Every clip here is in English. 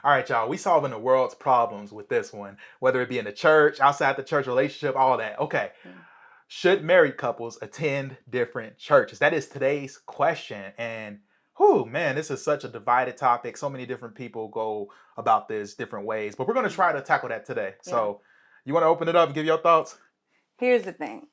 All right, y'all. We solving the world's problems with this one, whether it be in the church, outside the church, relationship, all that. Okay. Should married couples attend different churches? That is today's question. And whew, man, this is such a divided topic. So many different people go about this different ways. But we're going to try to tackle that today. Yeah. So you want to open it up and give your thoughts? Here's the thing.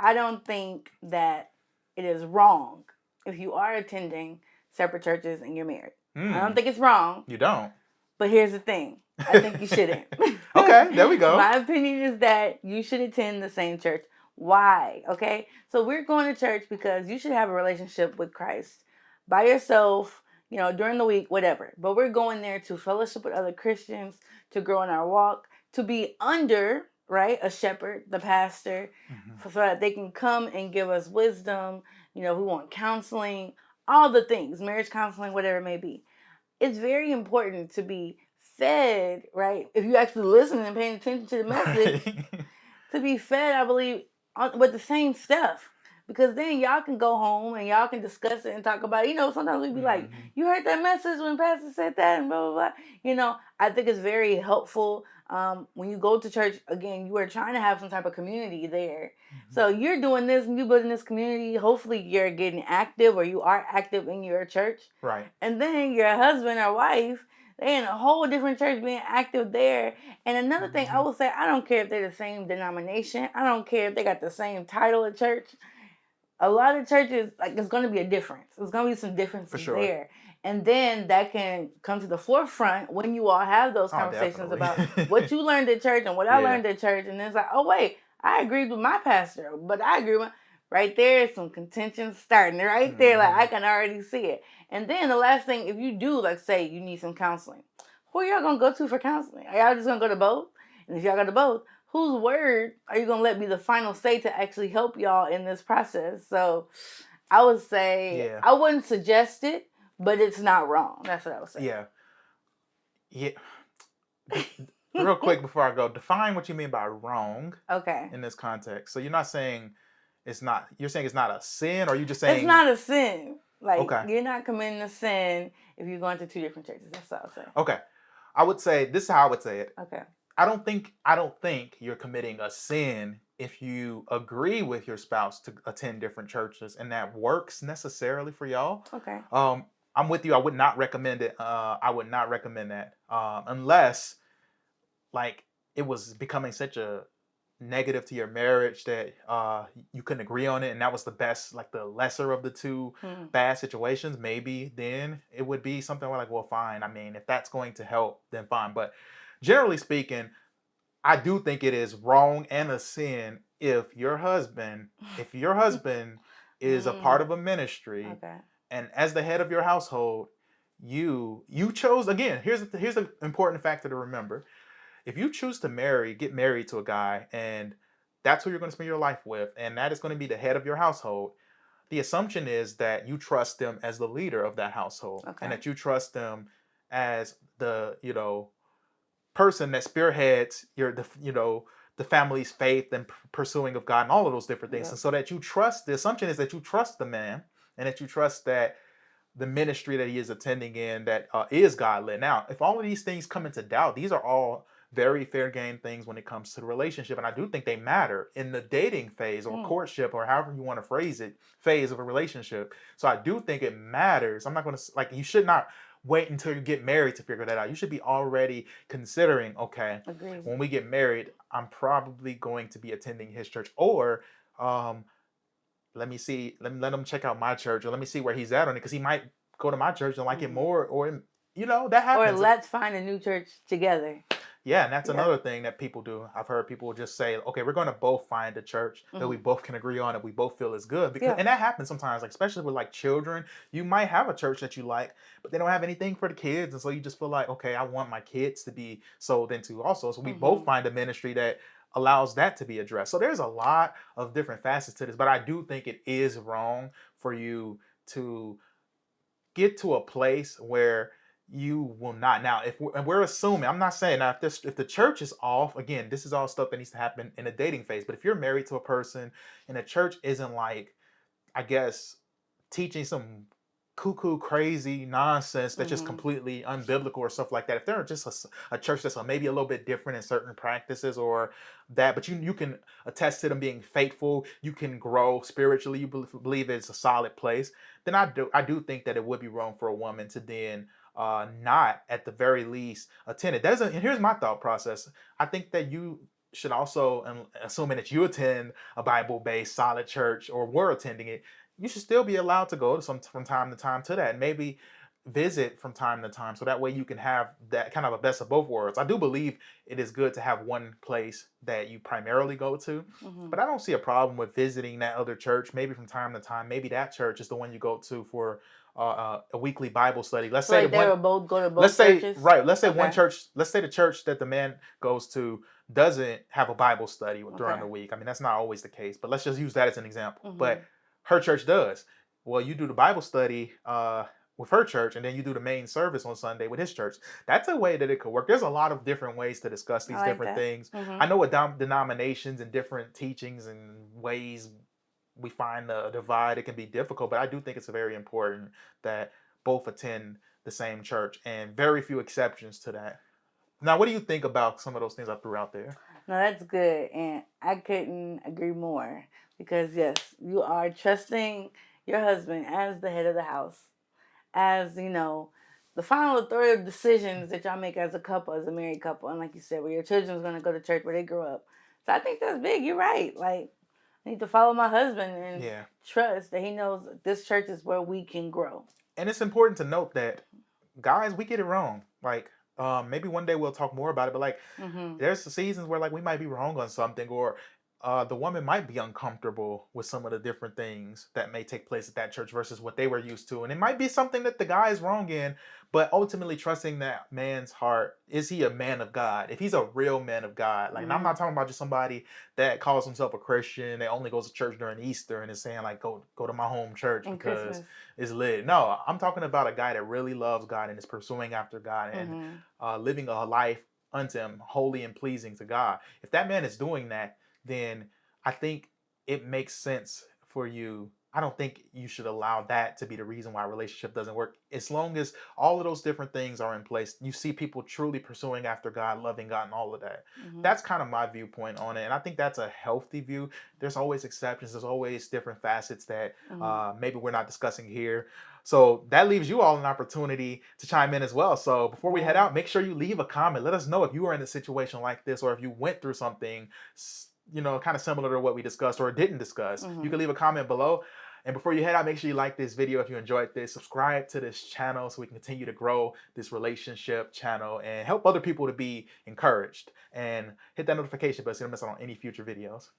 I don't think that it is wrong if you are attending separate churches and you're married. I don't think it's wrong. You don't? But here's the thing. I think you shouldn't. Okay, there we go. My opinion is that you should attend the same church. Why? Okay? So we're going to church because you should have a relationship with Christ by yourself, during the week, whatever. But we're going there to fellowship with other Christians, to grow in our walk, to be under, right, a shepherd, the pastor, so that they can come and give us wisdom. We want counseling, all the things, marriage counseling, whatever it may be. It's very important to be fed, right? If you actually listen and paying attention to the message, to be fed, I believe, with the same stuff. Because then y'all can go home and y'all can discuss it and talk about it. Sometimes we be like, you heard that message when Pastor said that and blah, blah, blah. I think it's very helpful. When you go to church, again, you are trying to have some type of community there. So you're doing this and you building this community. Hopefully you're getting active, or you are active in your church. Right. And then your husband or wife, they're in a whole different church being active there. And another thing I will say, I don't care if they're the same denomination. I don't care if they got the same title at church. A lot of churches, it's going to be a difference. There's going to be some differences there. And then that can come to the forefront when you all have those conversations about what you learned at church and what I learned at church. And then it's like, oh, wait, I agreed with my pastor, but I agree with... Right there is some contention starting right there. I can already see it. And then the last thing, if you do, say you need some counseling, who are y'all going to go to for counseling? Are y'all just going to go to both? And if y'all go to both, whose word are you going to let be the final say to actually help y'all in this process? So I would say, I wouldn't suggest it, but it's not wrong. That's what I would say. Yeah. Real quick before I go, define what you mean by wrong. Okay. In this context. So you're not saying it's not, you're saying it's not a sin, or are you just saying... It's not a sin. You're not committing a sin if you're going to two different churches. That's what I would say. Okay. I would say, this is how I would say it. Okay. I don't think you're committing a sin if you agree with your spouse to attend different churches and that works necessarily for y'all. Okay. I'm with you. I would not recommend it. I would not recommend that unless it was becoming such a negative to your marriage that you couldn't agree on it, and that was the best, the lesser of the two bad situations. Maybe then it would be something well, fine. I mean, if that's going to help, then fine. But generally speaking, I do think it is wrong and a sin if your husband is a part of a ministry, and as the head of your household, you chose, again, here's the important factor to remember. If you choose to get married to a guy, and that's who you're going to spend your life with, and that is going to be the head of your household, the assumption is that you trust them as the leader of that household, and that you trust them as the, person that spearheads the family's faith and pursuing of God and all of those different things. And so that the assumption is that you trust the man, and that you trust that the ministry that he is attending in that is God-led. Now, if all of these things come into doubt, these are all very fair game things when it comes to the relationship. And I do think they matter in the dating phase or courtship, or however you want to phrase it, phase of a relationship. So I do think it matters. I'm not going to, you should not wait until you get married to figure that out. You should be already considering, okay, when we get married, I'm probably going to be attending his church, or let him check out my church, or let me see where he's at on it, because he might go to my church and like it more, or that happens. Or let's find a new church together. Yeah, and that's another thing that people do. I've heard people just say, okay, we're going to both find a church that we both can agree on, that we both feel is good. And that happens sometimes, especially with children. You might have a church that you like, but they don't have anything for the kids. And so you just feel like, okay, I want my kids to be sold into also. So we both find a ministry that allows that to be addressed. So there's a lot of different facets to this, but I do think it is wrong for you to get to a place where you will not. Now, if we're assuming, I'm not saying now if the church is off, again, this is all stuff that needs to happen in a dating phase. But if you're married to a person and the church isn't teaching some cuckoo crazy nonsense that's just Mhm. completely unbiblical or stuff like that, if they're just a church that's maybe a little bit different in certain practices or that, but you can attest to them being faithful, you can grow spiritually, you believe it's a solid place, then I do think that it would be wrong for a woman to then not at the very least attend it. Doesn't And here's my thought process. I think that you should also, assuming that you attend a Bible-based solid church or were attending it, you should still be allowed to go to some from time to time to that, and maybe visit from time to time, so that way you can have that kind of a best of both worlds. I do believe it is good to have one place that you primarily go to, Mhm. but I don't see a problem with visiting that other church maybe from time to time. Maybe that church is the one you go to for a weekly Bible study. Let's So say the like they one will both go to let's both say churches? right let's say one Okay. church, let's say the church that the man goes to doesn't have a Bible study during Okay. the week. I mean, that's not always the case, but let's just use that as an example. But Mhm. her church does. Well, you do the Bible study with her church, and then you do the main service on Sunday with his church. That's a way that it could work. There's a lot of different ways to discuss I these like different that. things. I Mhm. know with denominations and different teachings and ways we find a divide, it can be difficult, but I do think it's very important that both attend the same church, and very few exceptions to that. Now, what do you think about some of those things I threw out there? No, that's good. And I couldn't agree more because, yes, you are trusting your husband as the head of the house, as, the final authority of decisions that y'all make as a couple, as a married couple. And like you said, where your children's going to go to church where they grew up. So I think that's big. You're right. Like, I need to follow my husband and Yeah. trust that he knows that this church is where we can grow. And it's important to note that, guys, we get it wrong. Like, maybe one day we'll talk more about it, but like, Mm-hmm. there's seasons where like we might be wrong on something, or the woman might be uncomfortable with some of the different things that may take place at that church versus what they were used to, and it might be something that the guy is wrong in, but ultimately trusting that man's heart. Is he a man of God? If he's a real man of God, like, and I'm Mm-hmm. not talking about just somebody that calls himself a Christian that only goes to church during Easter and is saying like, go to my home church And because Christmas. it's lit. No, I'm talking about a guy that really loves God and is pursuing after God and Mm-hmm. living a life unto him, holy and pleasing to God. If that man is doing that, then I think it makes sense for you. I don't think you should allow that to be the reason why a relationship doesn't work. As long as all of those different things are in place, you see people truly pursuing after God, loving God, and all of that. Mm-hmm. That's kind of my viewpoint on it. And I think that's a healthy view. There's always exceptions, there's always different facets that Mm-hmm. maybe we're not discussing here. So that leaves you all an opportunity to chime in as well. So before we head Yeah. out, make sure you leave a comment. Let us know if you were in a situation like this, or if you went through something, kind of similar to what we discussed or didn't discuss. You Mm-hmm. can leave a comment below. And before you head out, make sure you like this video if you enjoyed this. Subscribe to this channel so we can continue to grow this relationship channel and help other people to be encouraged. And hit that notification bell so you don't miss out on any future videos.